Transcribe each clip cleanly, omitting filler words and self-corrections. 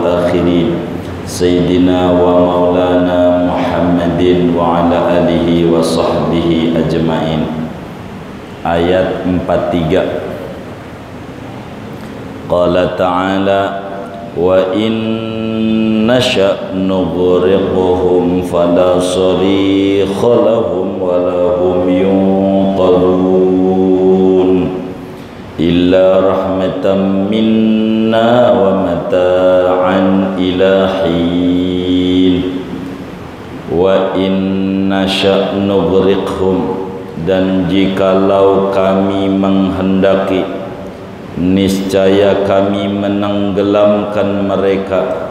الآخرين سيدنا ومولانا محمد وعلى آله وصحبه أجمعين. Ayat 43. Qala ta'ala wa in nasha' nughriquhum fala sarikha lahum wa lahum yunqadhun illa rahmatan minna wa mata'an ila hin. Wa in nasha' nughriquhum, dan jikalau kami menghendaki, niscaya kami menenggelamkan mereka.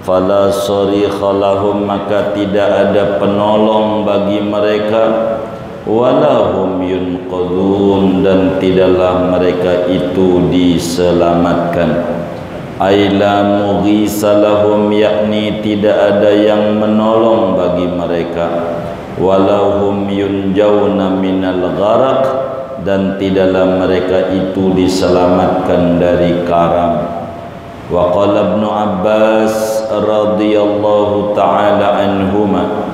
Fala sarikha lahum, maka tidak ada penolong bagi mereka. Walahum yunqadhun, dan tidaklah mereka itu diselamatkan. Aila mughisa lahum, yakni tidak ada yang menolong bagi mereka. Walahum yunjawna minal gharaq, dan tidaklah mereka itu diselamatkan dari karam. Wa qala Ibnu Abbas radhiyallahu ta'ala anhuma,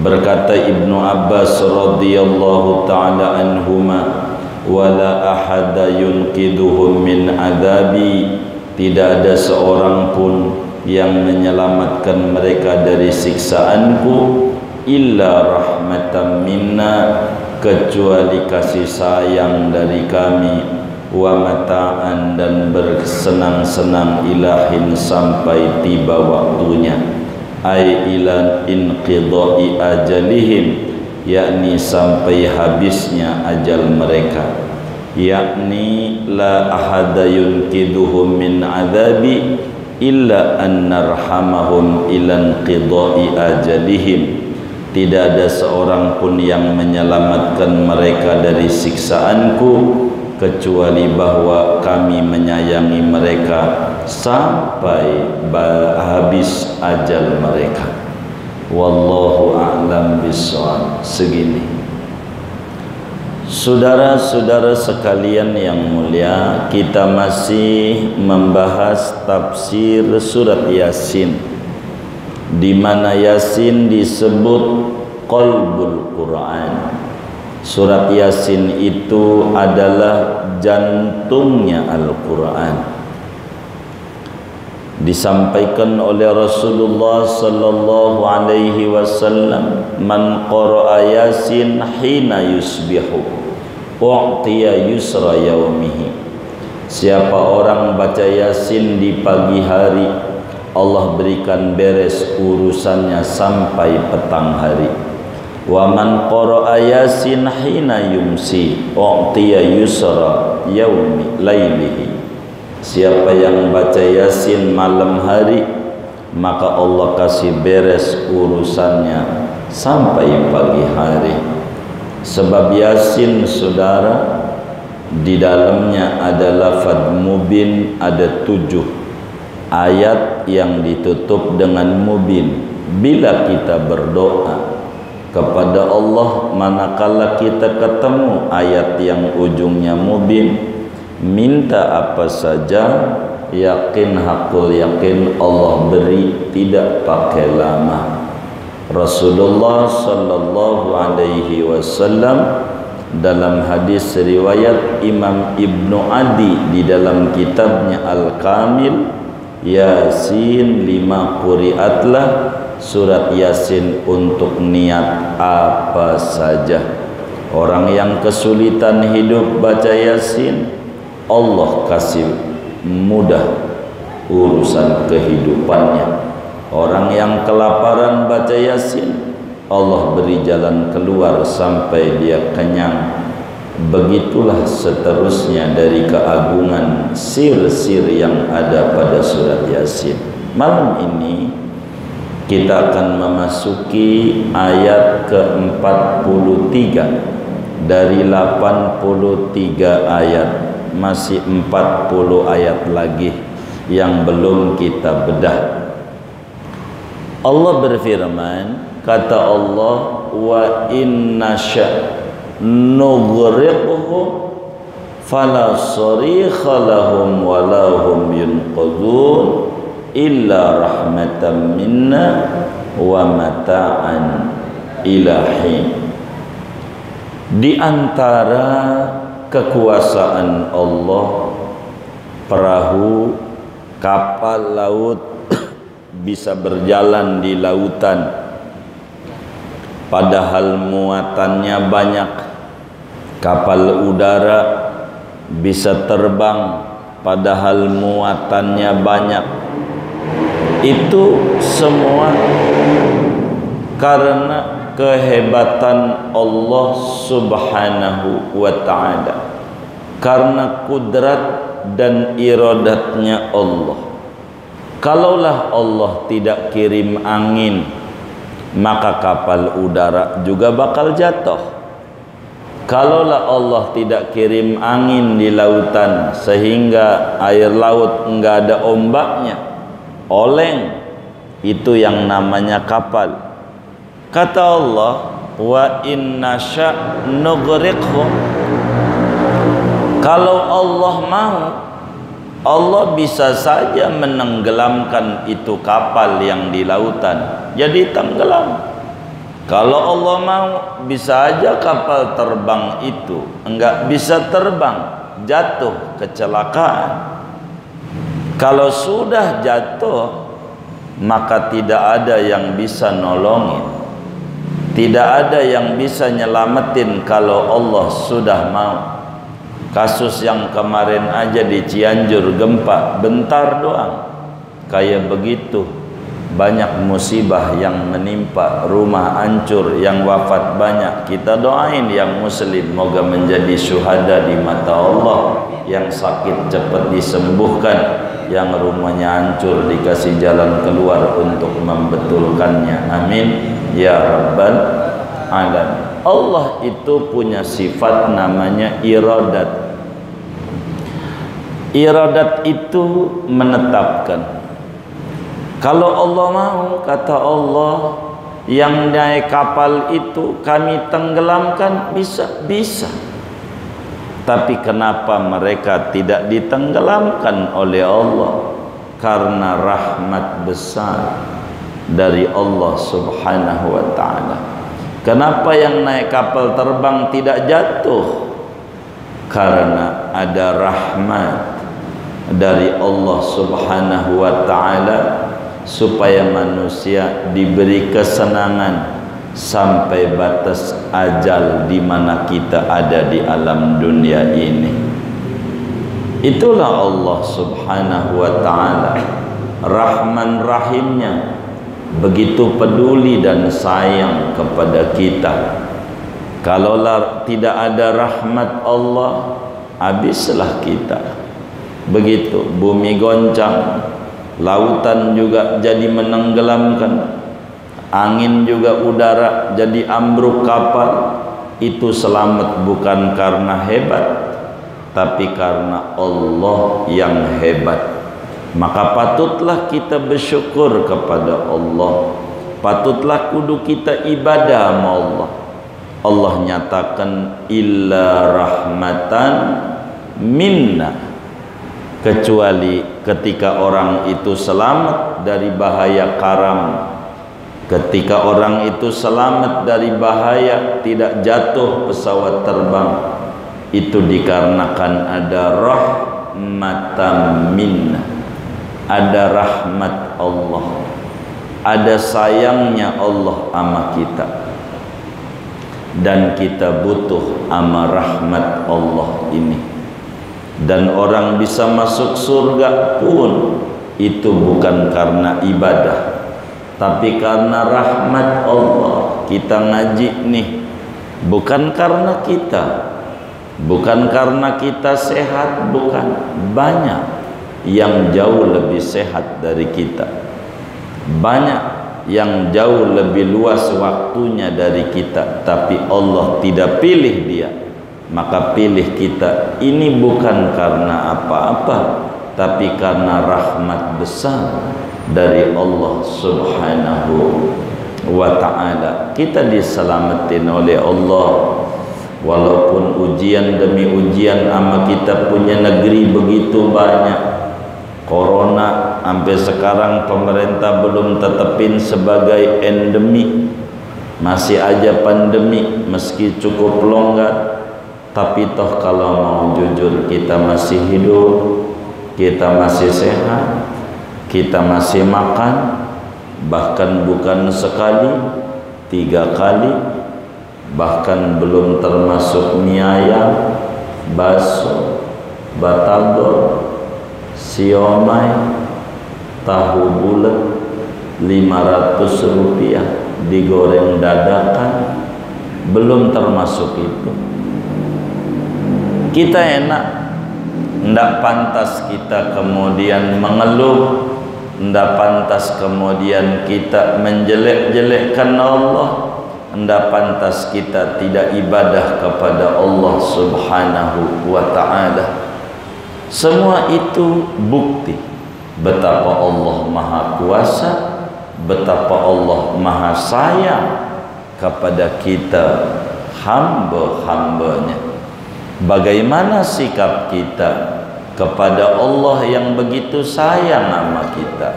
berkata Ibnu Abbas radhiyallahu ta'ala anhuma, wala ahada yunqiduhum min adabi, tidak ada seorang pun yang menyelamatkan mereka dari siksaanku, illa rahmatan minna, kecuali kasih sayang dari kami, wa mata'an, dan bersenang-senang ilahin sampai tiba waktunya, ay ila inqidai ajalihim, yakni sampai habisnya ajal mereka, yakni la ahada yunqiduhum min adabi illa an narhamahum ila inqidai ajalihim, tidak ada seorang pun yang menyelamatkan mereka dari siksaanku, kecuali bahwa kami menyayangi mereka sampai habis ajal mereka. Wallahu a'lam bishawab. Segini. Saudara-saudara sekalian yang mulia, kita masih membahas tafsir surat Yasin, di mana Yasin disebut qalbul Quran. Surat Yasin itu adalah jantungnya Al-Quran. Disampaikan oleh Rasulullah sallallahu alaihi wasallam, man qara'a Yasin hina yusbihu u'tiya yusra yaumihi, siapa orang baca Yasin di pagi hari, Allah berikan beres urusannya sampai petang hari. Wa man qara'a Yasin hina yumsi u'tiya yusra yaumi lailihi, siapa yang baca Yasin malam hari, maka Allah kasih beres urusannya sampai pagi hari. Sebab Yasin, saudara, di dalamnya ada lafaz mubin, ada 7 ayat yang ditutup dengan mubin. Bila kita berdoa kepada Allah, manakala kita ketemu ayat yang ujungnya mubin, minta apa saja, yakin, hakul yakin Allah beri, tidak pakai lama. Rasulullah sallallahu alaihi wasallam dalam hadis riwayat Imam Ibnu Adi di dalam kitabnya Al-Kamil, Yasin 5 quri'atlah, surat Yasin untuk niat apa saja. Orang yang kesulitan hidup baca Yasin, Allah kasih mudah urusan kehidupannya. Orang yang kelaparan baca Yasin, Allah beri jalan keluar sampai dia kenyang. Begitulah seterusnya dari keagungan sir-sir yang ada pada surat Yasin. Malam ini kita akan memasuki ayat ke-43 dari 83 ayat. Masih 40 ayat lagi yang belum kita bedah. Allah berfirman, kata Allah, wa inna sya' nughriquhum fala sarikha lahum wa lahum yunqadhun illa rahmatan minna wa mata'an ilahi. Di antara kekuasaan Allah, perahu kapal laut bisa berjalan di lautan padahal muatannya banyak. Kapal udara bisa terbang padahal muatannya banyak. Itu semua karena kehebatan Allah Subhanahu wa ta'ala, karena kudrat dan iradatnya Allah. Kalaulah Allah tidak kirim angin, maka kapal udara juga bakal jatuh. Kalaulah Allah tidak kirim angin di lautan sehingga air laut enggak ada ombaknya, oleng, itu yang namanya kapal. Kata Allah, wa inna sya' nughriqhum. Kalau Allah mau, Allah bisa saja menenggelamkan itu kapal yang di lautan, jadi tenggelam. Kalau Allah mau, bisa aja kapal terbang itu enggak bisa terbang, jatuh, kecelakaan. Kalau sudah jatuh, maka tidak ada yang bisa nolongin, tidak ada yang bisa nyelamatin kalau Allah sudah mau. Kasus yang kemarin aja di Cianjur, gempa bentar doang, kayak begitu. Banyak musibah yang menimpa, rumah hancur, yang wafat banyak. Kita doain yang muslim moga menjadi syuhada di mata Allah, yang sakit cepat disembuhkan, yang rumahnya hancur dikasih jalan keluar untuk membetulkannya. Amin ya rabbal alamin. Allah itu punya sifat namanya iradat. Iradat itu menetapkan. Kalau Allah mau, kata Allah, yang naik kapal itu kami tenggelamkan, bisa. Tapi kenapa mereka tidak ditenggelamkan oleh Allah? Karena rahmat besar dari Allah Subhanahu wa ta'ala. Kenapa yang naik kapal terbang tidak jatuh? Karena ada rahmat dari Allah Subhanahu wa ta'ala, supaya manusia diberi kesenangan sampai batas ajal di mana kita ada di alam dunia ini. Itulah Allah Subhanahu wa ta'ala, Rahman Rahimnya, begitu peduli dan sayang kepada kita. Kalaulah tidak ada rahmat Allah, habislah kita. Begitu bumi goncang, lautan juga jadi menenggelamkan, angin juga udara jadi ambruk kapal. Itu selamat bukan karena hebat, tapi karena Allah yang hebat. Maka patutlah kita bersyukur kepada Allah, patutlah kudu kita ibadah sama Allah. Allah nyatakan illa rahmatan minna, kecuali ketika orang itu selamat dari bahaya karam, ketika orang itu selamat dari bahaya tidak jatuh pesawat terbang, itu dikarenakan ada rahmatan minna, ada rahmat Allah, ada sayangnya Allah sama kita, dan kita butuh sama rahmat Allah ini. Dan orang bisa masuk surga pun itu bukan karena ibadah, tapi karena rahmat Allah. Kita ngaji nih bukan karena kita, bukan karena kita sehat, bukan. Banyak yang jauh lebih sehat dari kita, banyak yang jauh lebih luas waktunya dari kita, tapi Allah tidak pilih dia, maka pilih kita. Ini bukan karena apa-apa, tapi karena rahmat besar dari Allah Subhanahu wa ta'ala. Kita diselamatin oleh Allah. Walaupun ujian demi ujian sama kita punya negeri begitu banyak, Corona sampai sekarang pemerintah belum tetepin sebagai endemi, masih aja pandemi meski cukup longgar. Tapi toh kalau mau jujur, kita masih hidup, kita masih sehat, kita masih makan, bahkan bukan sekali, 3 kali, bahkan belum termasuk mie ayam, bakso, batagor, siomay, tahu bulat, 500 rupiah digoreng dadakan, belum termasuk itu. Kita enak, ndak pantas kita kemudian mengeluh, ndak pantas kemudian kita menjelek-jelekkan Allah, ndak pantas kita tidak ibadah kepada Allah Subhanahu wa ta'ala. Semua itu bukti betapa Allah Maha Kuasa, betapa Allah Maha Sayang kepada kita hamba-hambanya. Bagaimana sikap kita kepada Allah yang begitu sayang sama kita?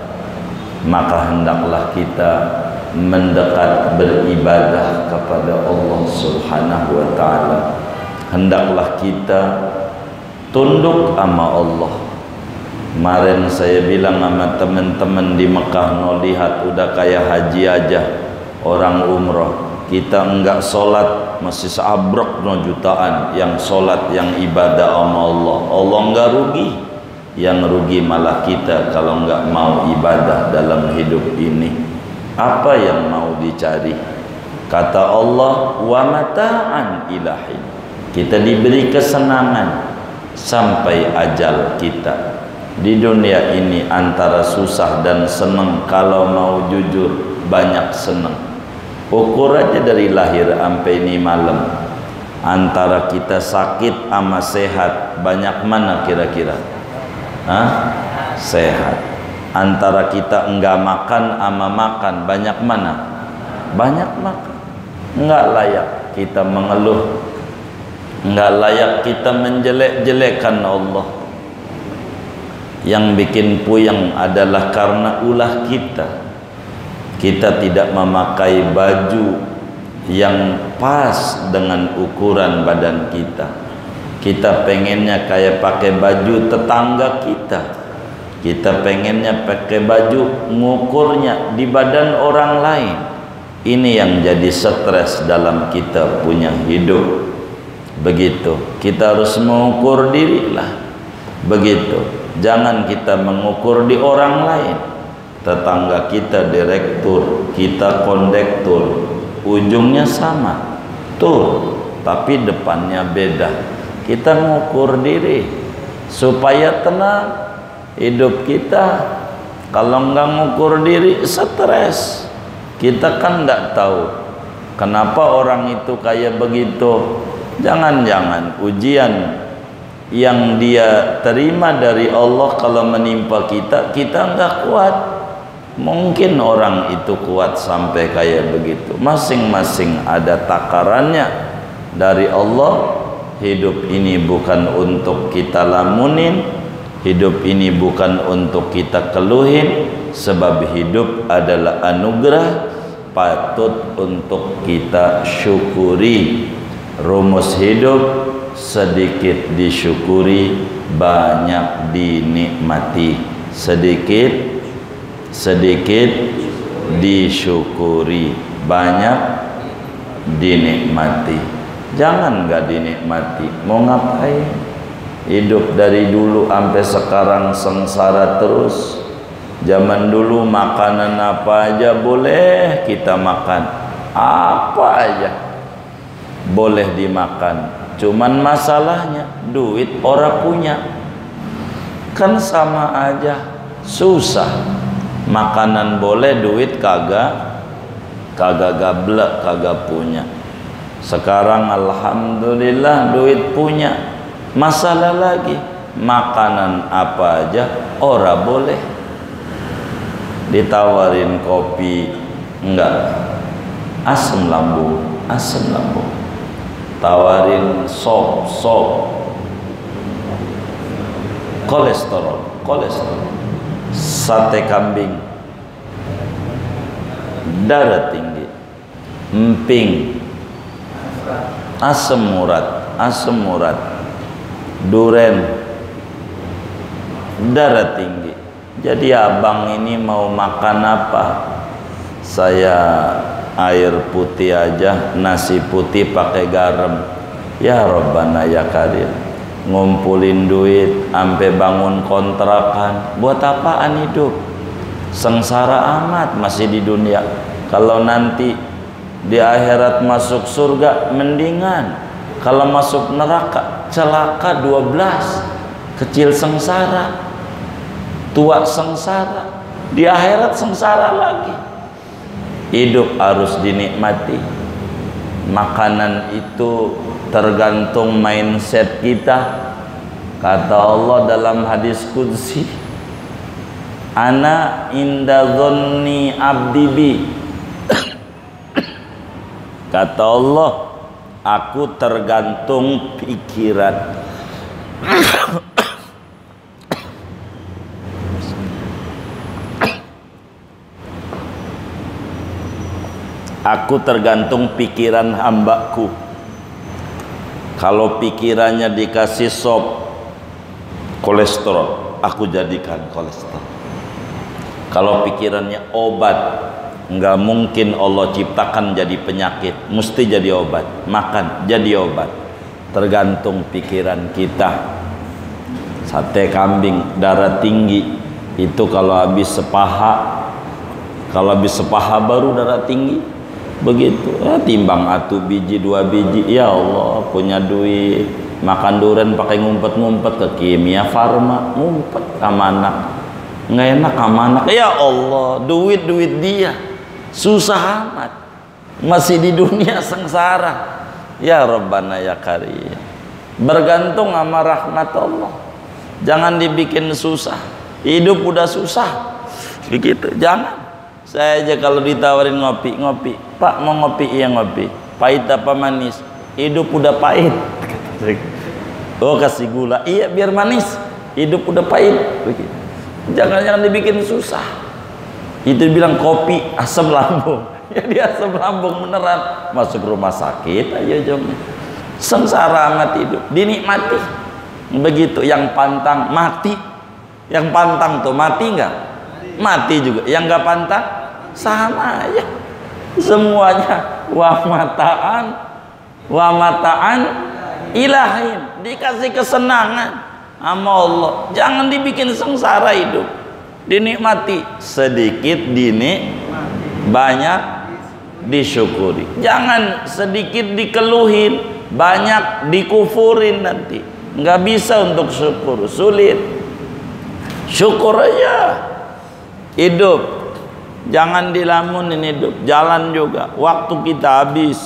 Maka hendaklah kita mendekat beribadah kepada Allah Subhanahu wa ta'ala. Hendaklah kita tunduk sama Allah. Kemarin saya bilang sama teman-teman di Mekah, no lihat udah kayak haji aja, orang umroh. Kita enggak sholat masih seabrok no jutaan yang sholat, yang ibadah sama Allah. Allah enggak rugi, yang rugi malah kita kalau enggak mau ibadah dalam hidup ini. Apa yang mau dicari? Kata Allah, wa mata'an ilahi, kita diberi kesenangan sampai ajal kita. Di dunia ini antara susah dan senang, kalau mau jujur banyak senang. Ukur aja dari lahir sampai ini malam, antara kita sakit sama sehat, banyak mana kira-kira? Sehat. Antara kita enggak makan sama makan, banyak mana? Banyak makan. Enggak layak kita mengeluh, enggak layak kita menjelek-jelekan Allah. Yang bikin puyeng adalah karena ulah kita. Kita tidak memakai baju yang pas dengan ukuran badan kita. Kita pengennya kayak pakai baju tetangga kita. Kita pengennya pakai baju ngukurnya di badan orang lain. Ini yang jadi stres dalam kita punya hidup. Begitu. Kita harus mengukur diri lah. Begitu. Jangan kita mengukur di orang lain. Tetangga kita direktur, kita kondektur, ujungnya sama tuh, tapi depannya beda. Kita mengukur diri supaya tenang hidup kita. Kalau enggak mengukur diri, stres. Kita kan enggak tahu kenapa orang itu kayak begitu. Jangan-jangan ujian yang dia terima dari Allah kalau menimpa kita, kita enggak kuat. Mungkin orang itu kuat sampai kayak begitu. Masing-masing ada takarannya dari Allah. Hidup ini bukan untuk kita lamunin, hidup ini bukan untuk kita keluhin, sebab hidup adalah anugerah, patut untuk kita syukuri. Rumus hidup, sedikit disyukuri, banyak dinikmati. Sedikit disyukuri, banyak dinikmati. Jangan gak dinikmati. Mau ngapain? Hidup dari dulu sampai sekarang sengsara terus. Zaman dulu makanan apa aja boleh kita makan, apa aja boleh dimakan. Cuman masalahnya duit orang punya, kan sama aja, susah. Makanan boleh, duit kagak gablek, kagak punya. Sekarang alhamdulillah duit punya. Masalah lagi, makanan apa aja ora boleh. Ditawarin kopi enggak, asam lambung. Tawarin sop kolesterol. sate kambing, darah tinggi, emping, asam urat, duren, darah tinggi. Jadi abang ini mau makan apa? Saya air putih aja, nasi putih pakai garam. Ya Rabbana ya Karim, ngumpulin duit sampai bangun kontrakan. Buat apaan hidup? Sengsara amat masih di dunia. Kalau nanti di akhirat masuk surga mendingan. Kalau masuk neraka celaka 12. Kecil sengsara, tua sengsara, di akhirat sengsara lagi. Hidup harus dinikmati. Makanan itu tergantung mindset kita. Kata Allah dalam hadis qudsi, ana inda dhanni abdi bi. Kata Allah, aku tergantung pikiran. Aku tergantung pikiran hambaku. Kalau pikirannya dikasih sop kolesterol, aku jadikan kolesterol. Kalau pikirannya obat, nggak mungkin Allah ciptakan jadi penyakit, mesti jadi obat. Makan jadi obat, tergantung pikiran kita. Sate kambing darah tinggi itu kalau habis sepaha, baru darah tinggi. Begitu timbang 1 biji 2 biji. Ya Allah, punya duit makan durian pakai ngumpet-ngumpet ke Kimia Farma, ngumpet sama anak, nggak enak sama anak. Ya Allah, duit dia susah amat, masih di dunia sengsara. Ya Rabbana ya Karim, bergantung sama rahmat Allah. Jangan dibikin susah. Hidup udah susah begitu. Jangan. Saya aja kalau ditawarin ngopi, Pak mau ngopi? Iya ngopi. Pahit apa manis? Hidup udah pahit. Oh kasih gula. Iya biar manis. Hidup udah pahit. Begitu. Jangan dibikin susah. Itu bilang kopi asam lambung. Ya dia asam lambung beneran. Masuk rumah sakit aja jom. Sengsara amat hidup. Dinikmati. Begitu. Yang pantang mati. Yang pantang tuh mati nggak? Mati juga. Yang nggak pantang sama aja. Semuanya wa mataan ilahin, dikasih kesenangan sama Allah. Jangan dibikin sengsara hidup. Dinikmati sedikit, banyak disyukuri. Jangan sedikit dikeluhin, banyak dikufurin. Nanti nggak bisa untuk syukur, sulit. Syukur aja hidup. Jangan dilamunin hidup. Jalan juga. Waktu kita habis,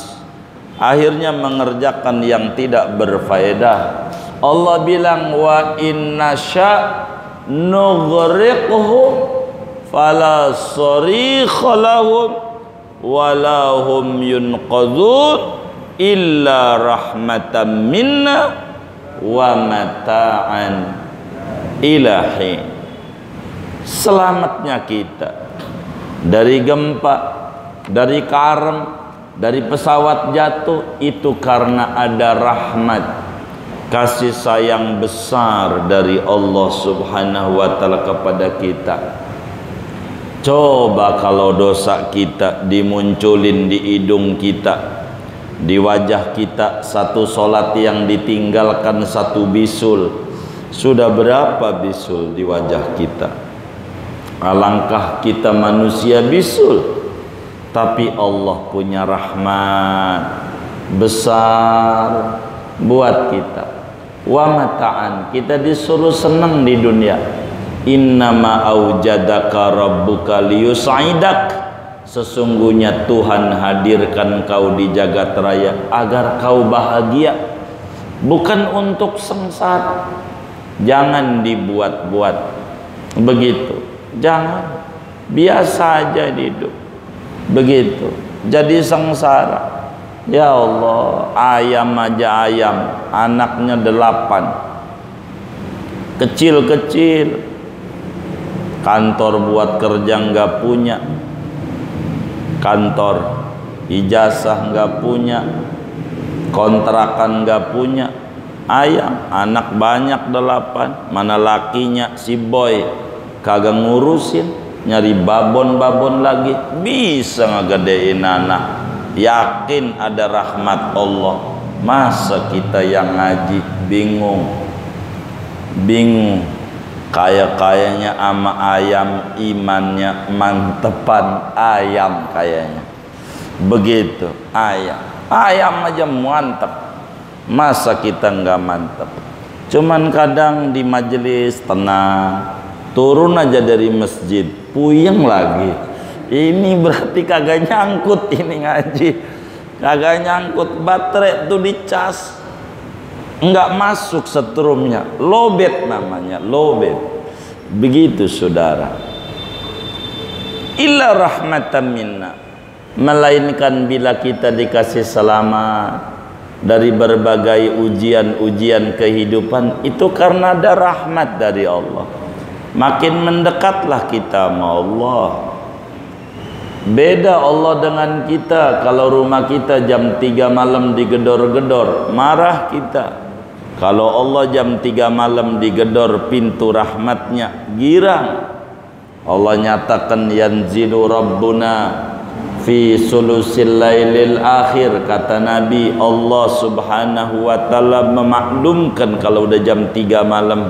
akhirnya mengerjakan yang tidak berfaedah. Allah bilang wa inna sya nughriqhum fala sarikha lahum wala hum yunqadhun illa rahmatan minna wa mata'an ilahi. Selamatnya kita dari gempa, dari karem, dari pesawat jatuh, itu karena ada rahmat, kasih sayang besar dari Allah Subhanahu wa Ta'ala kepada kita. Coba kalau dosa kita dimunculin di hidung kita, di wajah kita, satu solat yang ditinggalkan 1 bisul, sudah berapa bisul di wajah kita? Alangkah kita manusia bisul, tapi Allah punya rahmat besar buat kita. Wa mata'an, kita disuruh senang di dunia. Innama aujadaka rabbuka liyus'idak, sesungguhnya Tuhan hadirkan kau di jagat raya agar kau bahagia, bukan untuk sengsara. Jangan dibuat-buat begitu. Jangan, biasa aja hidup begitu. Jadi sengsara. Ya Allah, ayam aja ayam, anaknya 8, kecil-kecil, kantor buat kerja nggak punya, kantor ijazah nggak punya, kontrakan nggak punya, ayam anak banyak 8, mana lakinya si boy kagak ngurusin, nyari babon lagi, bisa ngegedein anak. Yakin ada rahmat Allah. Masa kita yang ngaji bingung kayaknya ama ayam, imannya mantepan ayam kayaknya begitu. Ayam aja mantep, masa kita nggak mantep? Cuman kadang di majelis tenang, turun aja dari masjid puyeng lagi. Ini berarti kagak nyangkut, ini ngaji kagak nyangkut, baterai tuh dicas nggak masuk setrumnya, lowbat namanya, lowbat. Begitu saudara. Illa rahmatan minna, melainkan bila kita dikasih selamat dari berbagai ujian-ujian kehidupan, itu karena ada rahmat dari Allah. Makin mendekatlah kita sama Allah. Beda Allah dengan kita. Kalau rumah kita jam 3 malam digedor-gedor, marah kita. Kalau Allah jam 3 malam digedor pintu rahmatnya, girang. Allah nyatakan yanzilu rabbuna fi sulusil lailil akhir, kata Nabi. Allah subhanahu wa ta'ala memaklumkan kalau udah jam 3 malam,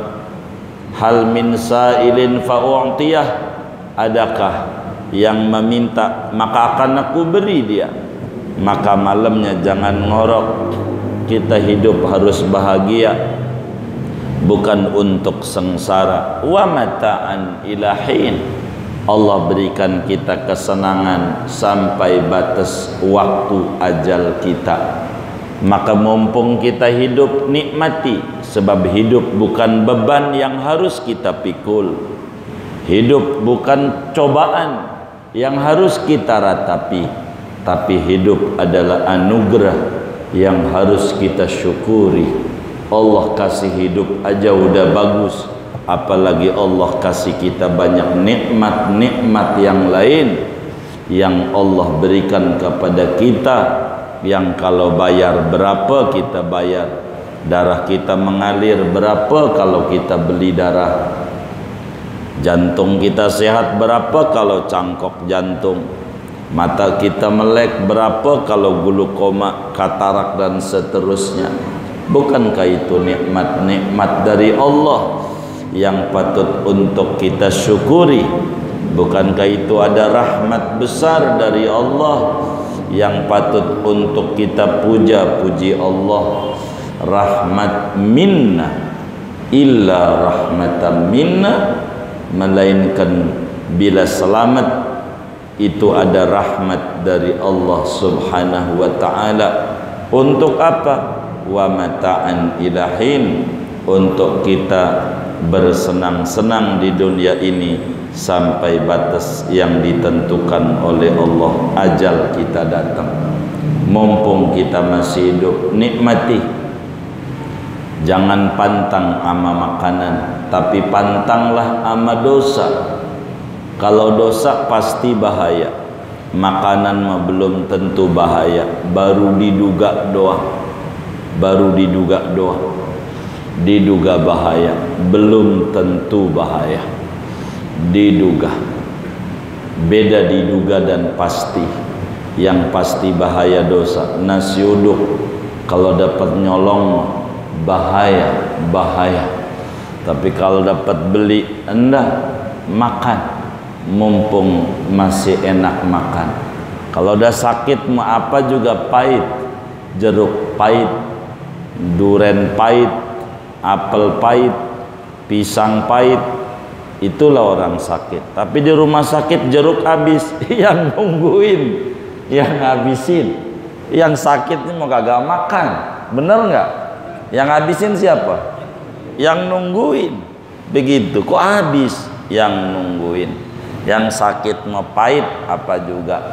hal min sa'ilin fa'u'tiyah, adakah yang meminta maka akan aku beri dia. Maka malamnya jangan ngorok. Kita hidup harus bahagia, bukan untuk sengsara. Wa mata'an ilahin, Allah berikan kita kesenangan sampai batas waktu ajal kita. Maka mumpung kita hidup, nikmati. Sebab hidup bukan beban yang harus kita pikul. Hidup bukan cobaan yang harus kita ratapi, tapi hidup adalah anugerah yang harus kita syukuri. Allah kasih hidup aja udah bagus, apalagi Allah kasih kita banyak nikmat-nikmat yang lain yang Allah berikan kepada kita, yang kalau bayar berapa kita bayar. Darah kita mengalir berapa kalau kita beli darah. Jantung kita sehat berapa kalau cangkok jantung. Mata kita melek berapa kalau glukoma, katarak dan seterusnya. Bukankah itu nikmat-nikmat dari Allah yang patut untuk kita syukuri? Bukankah itu ada rahmat besar dari Allah yang patut untuk kita puja-puji Allah? Rahmat minna, illa rahmatan minna, melainkan bila selamat itu ada rahmat dari Allah subhanahu wa ta'ala. Untuk apa? Wa mata'an ilahin, untuk kita bersenang-senang di dunia ini sampai batas yang ditentukan oleh Allah, ajal kita datang. Mumpung kita masih hidup, nikmati. Jangan pantang ama makanan, tapi pantanglah ama dosa. Kalau dosa pasti bahaya, makanan mah belum tentu bahaya, baru diduga doang. Diduga bahaya, belum tentu bahaya. Diduga, beda diduga dan pasti. Yang pasti bahaya dosa. Nasi uduk kalau dapat nyolong bahaya. Tapi kalau dapat beli, enggak, makan. Mumpung masih enak makan. Kalau udah sakit mau apa juga pahit. Jeruk pahit, duren pahit, apel pahit, pisang pahit. Itulah orang sakit. Tapi di rumah sakit jeruk habis, yang nungguin, yang ngabisin. Yang sakit ini mau kagak makan, bener nggak? Yang ngabisin siapa? Yang nungguin. Begitu, kok habis? Yang nungguin. Yang sakit mau pahit apa juga.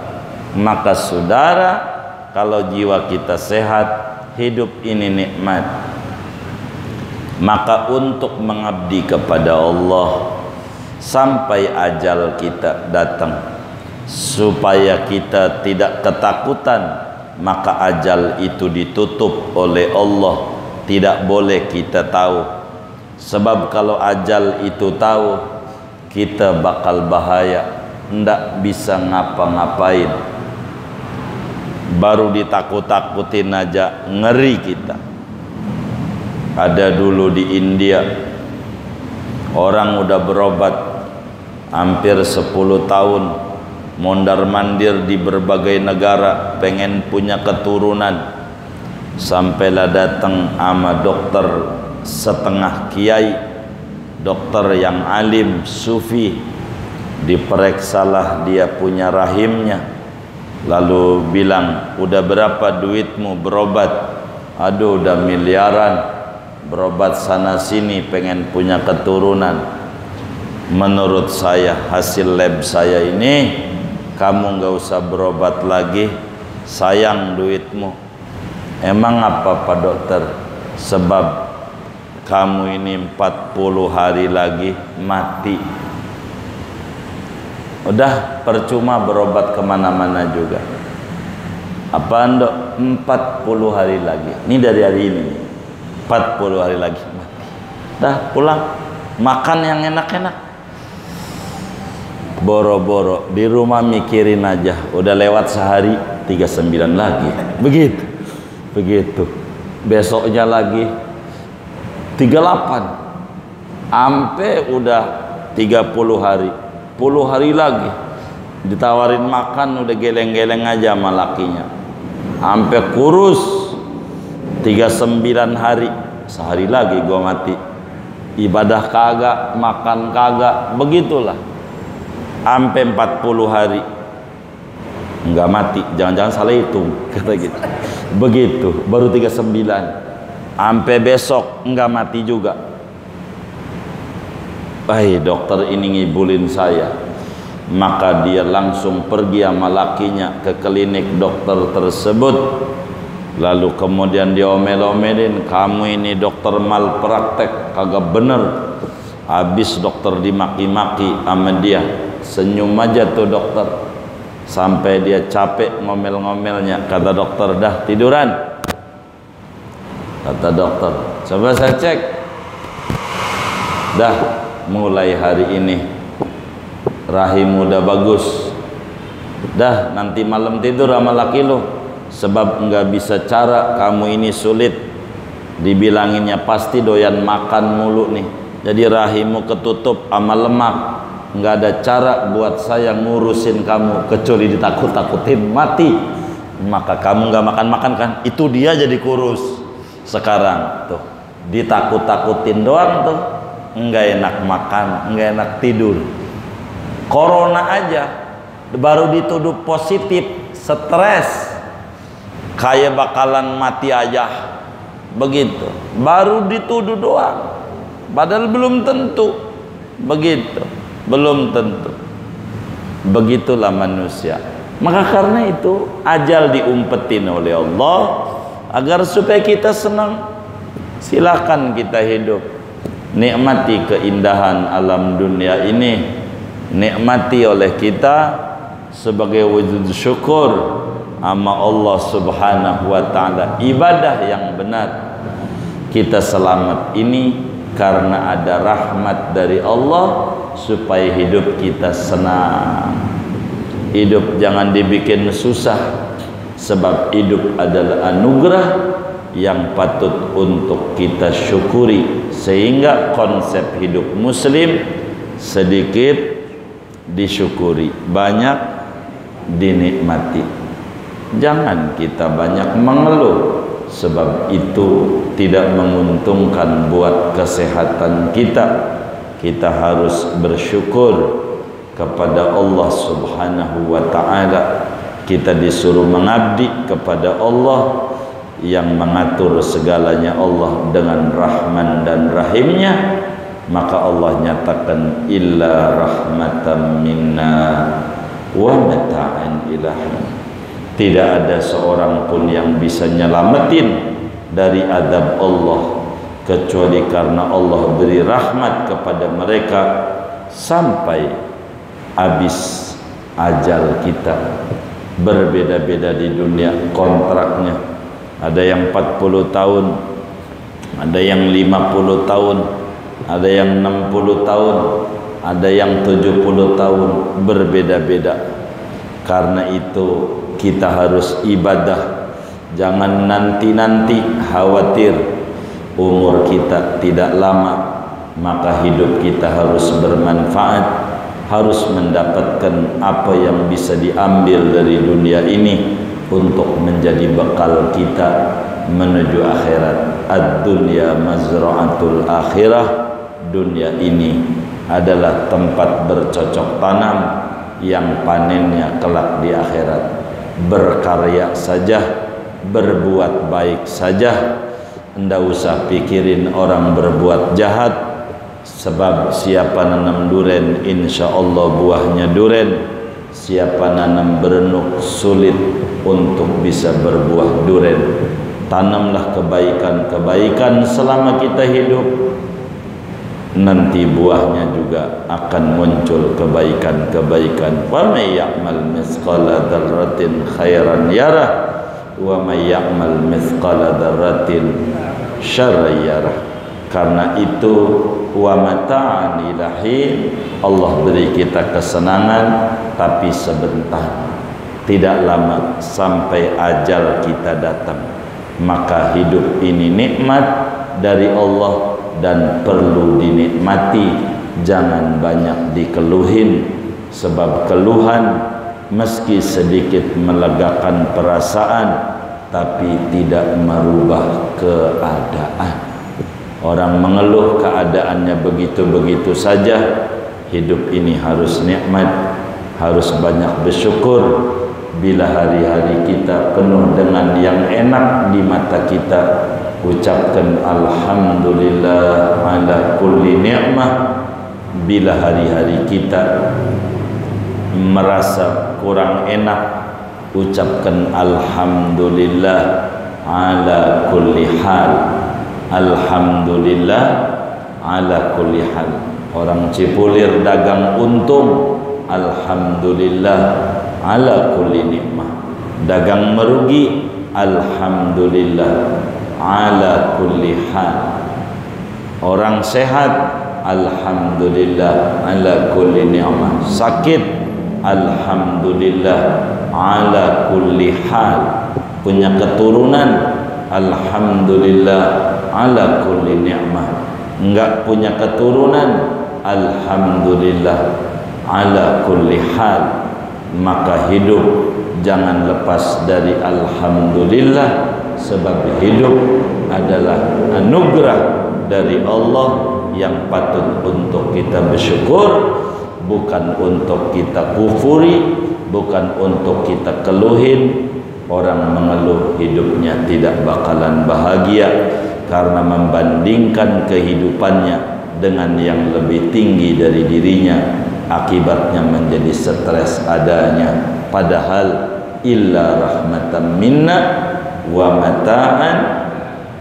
Maka saudara, kalau jiwa kita sehat, hidup ini nikmat. Maka untuk mengabdi kepada Allah, sampai ajal kita datang, supaya kita tidak ketakutan. Maka ajal itu ditutup oleh Allah, tidak boleh kita tahu. Sebab kalau ajal itu tahu, kita bakal bahaya, ndak bisa ngapa-ngapain. Baru ditakut-takutin aja ngeri kita. Ada dulu di India, orang udah berobat hampir 10 tahun, mondar-mandir di berbagai negara, pengen punya keturunan. Sampailah datang ama dokter setengah kiai, dokter yang alim, sufi. Diperiksalah dia punya rahimnya, lalu bilang, udah berapa duitmu berobat? Aduh, udah miliaran, berobat sana sini pengen punya keturunan. Menurut saya, hasil lab saya ini, kamu nggak usah berobat lagi, sayang duitmu. Emang apa Pak Dokter? Sebab kamu ini 40 hari lagi mati. Udah percuma berobat kemana-mana juga. Apaan Dok? 40 hari lagi. Ini dari hari ini, 40 hari lagi mati. Dah pulang, makan yang enak-enak. Boro-boro di rumah mikirin aja, udah lewat sehari 39 lagi, begitu besoknya lagi 38, ampe udah 30 hari, 10 hari lagi ditawarin makan udah geleng-geleng aja sama lakinya, ampe kurus 39 hari, sehari lagi gua mati, ibadah kagak, makan kagak, begitulah. Sampai 40 hari enggak mati, jangan-jangan salah hitung kata gitu. Begitu, baru 39. Sampai besok enggak mati juga. Dokter ini ngibulin saya. Maka dia langsung pergi sama lakinya ke klinik dokter tersebut. Lalu kemudian dia omel-omelin, kamu ini dokter malpraktek, kagak bener. Habis dokter dimaki-maki sama dia. Senyum aja tuh dokter, sampai dia capek ngomel-ngomelnya. Kata dokter, dah tiduran. Kata dokter, coba saya cek. Dah mulai hari ini rahim udah bagus. Dah nanti malam tidur sama laki lo, sebab nggak bisa cara, kamu ini sulit. Dibilanginnya pasti doyan makan mulu nih, jadi rahimmu ketutup sama lemak. Nggak ada cara buat saya ngurusin kamu kecuali ditakut-takutin mati. Maka kamu nggak makan-makan kan, itu dia jadi kurus. Sekarang tuh ditakut-takutin doang tuh, nggak enak makan, nggak enak tidur. Corona aja baru dituduh positif, stres, kayak bakalan mati aja, begitu. Baru dituduh doang, padahal belum tentu, begitu. Belum tentu. Begitulah manusia. Maka karena itu ajal diumpetin oleh Allah agar supaya kita senang. Silakan kita hidup, nikmati keindahan alam dunia ini, nikmati oleh kita sebagai wujud syukur sama Allah Subhanahu wa taala. Ibadah yang benar. Kita selamat ini karena ada rahmat dari Allah, supaya hidup kita senang. Hidup jangan dibikin susah, sebab hidup adalah anugerah yang patut untuk kita syukuri. Sehingga konsep hidup muslim sedikit disyukuri, banyak dinikmati. Jangan kita banyak mengeluh, sebab itu tidak menguntungkan buat kesehatan kita. Kita harus bersyukur kepada Allah Subhanahu wa ta'ala. Kita disuruh mengabdi kepada Allah yang mengatur segalanya, Allah dengan Rahman dan Rahimnya. Maka Allah nyatakan illa rahmatan minna wa mata'an ilahi. Tidak ada seorang pun yang bisa nyelamatin dari azab Allah kecuali karena Allah beri rahmat kepada mereka sampai habis ajal kita. Berbeda-beda di dunia kontraknya. Ada yang 40 tahun, ada yang 50 tahun, ada yang 60 tahun, ada yang 70 tahun, berbeda-beda. Karena itu kita harus ibadah. Jangan nanti-nanti khawatir umur kita tidak lama, maka hidup kita harus bermanfaat, harus mendapatkan apa yang bisa diambil dari dunia ini untuk menjadi bekal kita menuju akhirat. Ad-dunya mazra'atul akhirah. Dunia ini adalah tempat bercocok tanam yang panennya kelak di akhirat. Berkarya saja, berbuat baik saja, ndak usah pikirin orang berbuat jahat. Sebab siapa nanam duren, insya Allah buahnya duren. Siapa nanam berenuk, sulit untuk bisa berbuah duren. Tanamlah kebaikan-kebaikan selama kita hidup, nanti buahnya juga akan muncul kebaikan-kebaikan. Wa may ya'mal mithqala dzarratin khairan yarah, wa may ya'mal mithqala dzarratin syarran yarah. Karena itu wa mata'an ilahin, Allah beri kita kesenangan tapi sebentar, tidak lama sampai ajal kita datang. Maka hidup ini nikmat dari Allah dan perlu dinikmati. Jangan banyak dikeluhin, sebab keluhan meski sedikit melegakan perasaan tapi tidak merubah keadaan. Orang mengeluh keadaannya begitu-begitu saja. Hidup ini harus nikmat, harus banyak bersyukur. Bila hari-hari kita penuh dengan yang enak di mata kita, ucapkan alhamdulillah ala kulli ni'mah. Bila hari-hari kita merasa kurang enak, ucapkan alhamdulillah ala kulli hal. Alhamdulillah ala kulli hal. Orang Cipulir dagang untung, alhamdulillah ala kulli nikmah. Dagang merugi, alhamdulillah ala kulli hal. Orang sehat, alhamdulillah ala kulli ni'mah. Sakit, alhamdulillah ala kulli hal. Punya keturunan, alhamdulillah ala kulli ni'mah. Enggak punya keturunan, alhamdulillah ala kulli hal. Maka hidup jangan lepas dari alhamdulillah, sebab hidup adalah anugerah dari Allah yang patut untuk kita bersyukur, bukan untuk kita kufuri, bukan untuk kita keluhin. Orang mengeluh hidupnya tidak bakalan bahagia karena membandingkan kehidupannya dengan yang lebih tinggi dari dirinya. Akibatnya menjadi stres adanya. Padahal illa rahmatan minna wa mata'an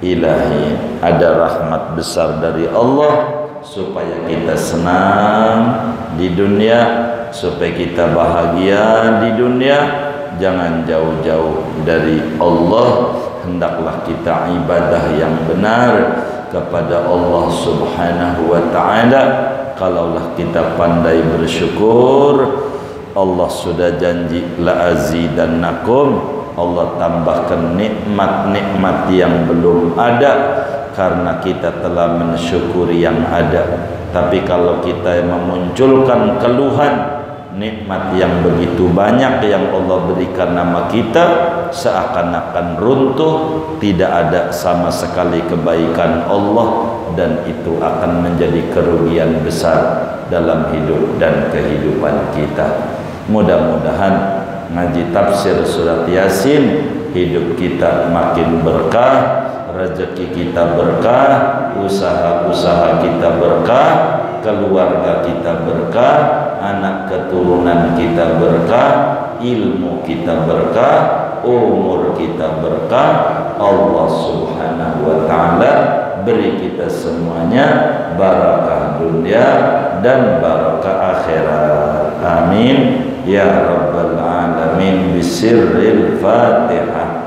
ilahi. Ada rahmat besar dari Allah supaya kita senang di dunia, supaya kita bahagia di dunia. Jangan jauh-jauh dari Allah. Hendaklah kita ibadah yang benar kepada Allah Subhanahu wa ta'ala. Kalaulah kita pandai bersyukur, Allah sudah janji la azidannakum. Allah tambahkan nikmat-nikmat yang belum ada karena kita telah mensyukuri yang ada. Tapi kalau kita memunculkan keluhan, nikmat yang begitu banyak yang Allah berikan nama kita seakan-akan runtuh, tidak ada sama sekali kebaikan Allah, dan itu akan menjadi kerugian besar dalam hidup dan kehidupan kita. Mudah-mudahan ngaji tafsir surat Yasin, hidup kita makin berkah, rezeki kita berkah, usaha-usaha kita berkah, keluarga kita berkah, anak keturunan kita berkah, ilmu kita berkah, umur kita berkah. Allah Subhanahu wa ta'ala beri kita semuanya barakah dunia dan barakah Amin ya rabbal alamin. Bisirril Fatihah.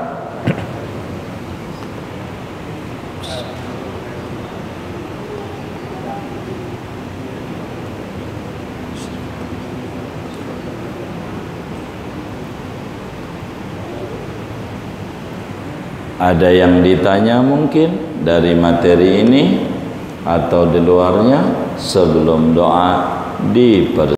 Ada yang ditanya mungkin dari materi ini atau di luarnya sebelum doa dipersilakan.